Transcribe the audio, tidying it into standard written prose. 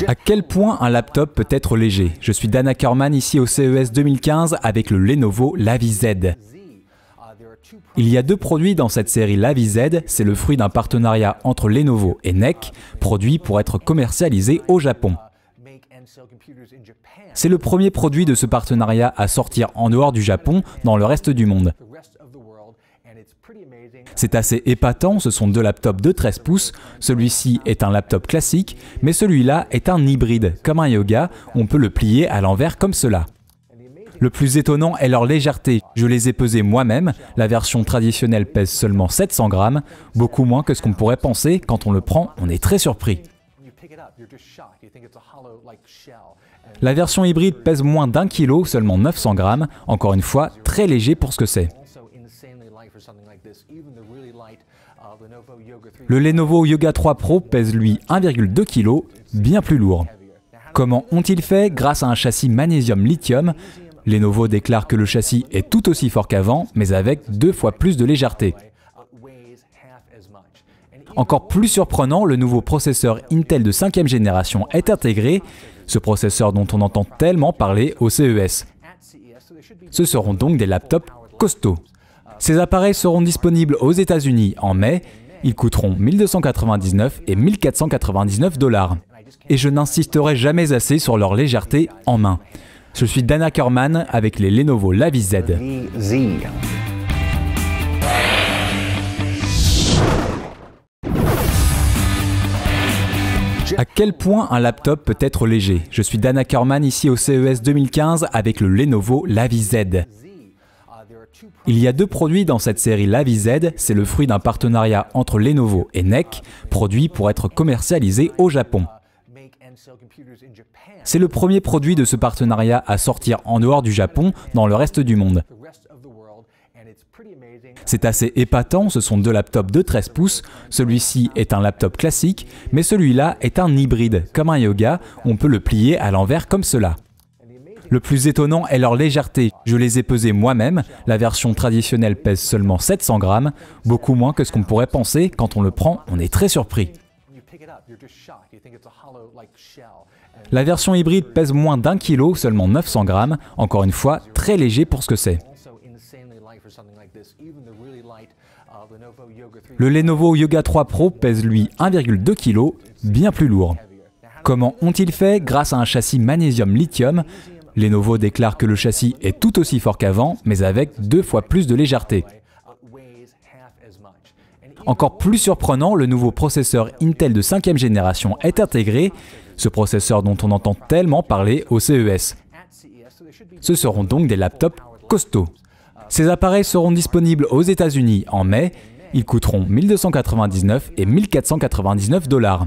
À quel point un laptop peut être léger? Je suis Dan Ackerman ici au CES 2015 avec le Lenovo Lavi Z. Il y a deux produits dans cette série Lavi Z, c'est le fruit d'un partenariat entre Lenovo et NEC, produit pour être commercialisé au Japon. C'est le premier produit de ce partenariat à sortir en dehors du Japon dans le reste du monde. C'est assez épatant, ce sont deux laptops de 13 pouces, celui-ci est un laptop classique, mais celui-là est un hybride, comme un Yoga, on peut le plier à l'envers comme cela. Le plus étonnant est leur légèreté, je les ai pesés moi-même, la version traditionnelle pèse seulement 700 grammes, beaucoup moins que ce qu'on pourrait penser, quand on le prend, on est très surpris. La version hybride pèse moins d'1 kg, seulement 900 grammes, encore une fois, très léger pour ce que c'est. Le Lenovo Yoga 3 Pro pèse lui 1,2 kg, bien plus lourd. Comment ont-ils fait? Grâce à un châssis magnésium lithium. Lenovo déclare que le châssis est tout aussi fort qu'avant, mais avec 2 fois plus de légèreté. Encore plus surprenant, le nouveau processeur Intel de 5e génération est intégré, ce processeur dont on entend tellement parler au CES. Ce seront donc des laptops costauds. Ces appareils seront disponibles aux États-Unis en mai. Ils coûteront 1299 et 1499 $. Et je n'insisterai jamais assez sur leur légèreté en main. Je suis Dan Ackerman avec les Lenovo Lavi Z. À quel point un laptop peut être léger? Je suis Dan Ackerman ici au CES 2015 avec le Lenovo Lavi Z. Il y a deux produits dans cette série Lavi Z, c'est le fruit d'un partenariat entre Lenovo et NEC, produit pour être commercialisé au Japon. C'est le premier produit de ce partenariat à sortir en dehors du Japon dans le reste du monde. C'est assez épatant, ce sont deux laptops de 13 pouces, celui-ci est un laptop classique, mais celui-là est un hybride, comme un Yoga, on peut le plier à l'envers comme cela. Le plus étonnant est leur légèreté, je les ai pesés moi-même, la version traditionnelle pèse seulement 700 grammes, beaucoup moins que ce qu'on pourrait penser, quand on le prend, on est très surpris. La version hybride pèse moins d'1 kg, seulement 900 grammes, encore une fois, très léger pour ce que c'est. Le Lenovo Yoga 3 Pro pèse lui 1,2 kg, bien plus lourd. Comment ont-ils fait? Grâce à un châssis magnésium lithium. Lenovo déclare que le châssis est tout aussi fort qu'avant, mais avec 2 fois plus de légèreté. Encore plus surprenant, le nouveau processeur Intel de 5e génération est intégré, ce processeur dont on entend tellement parler au CES. Ce seront donc des laptops costauds. Ces appareils seront disponibles aux États-Unis en mai. Ils coûteront 1299 et 1499 $.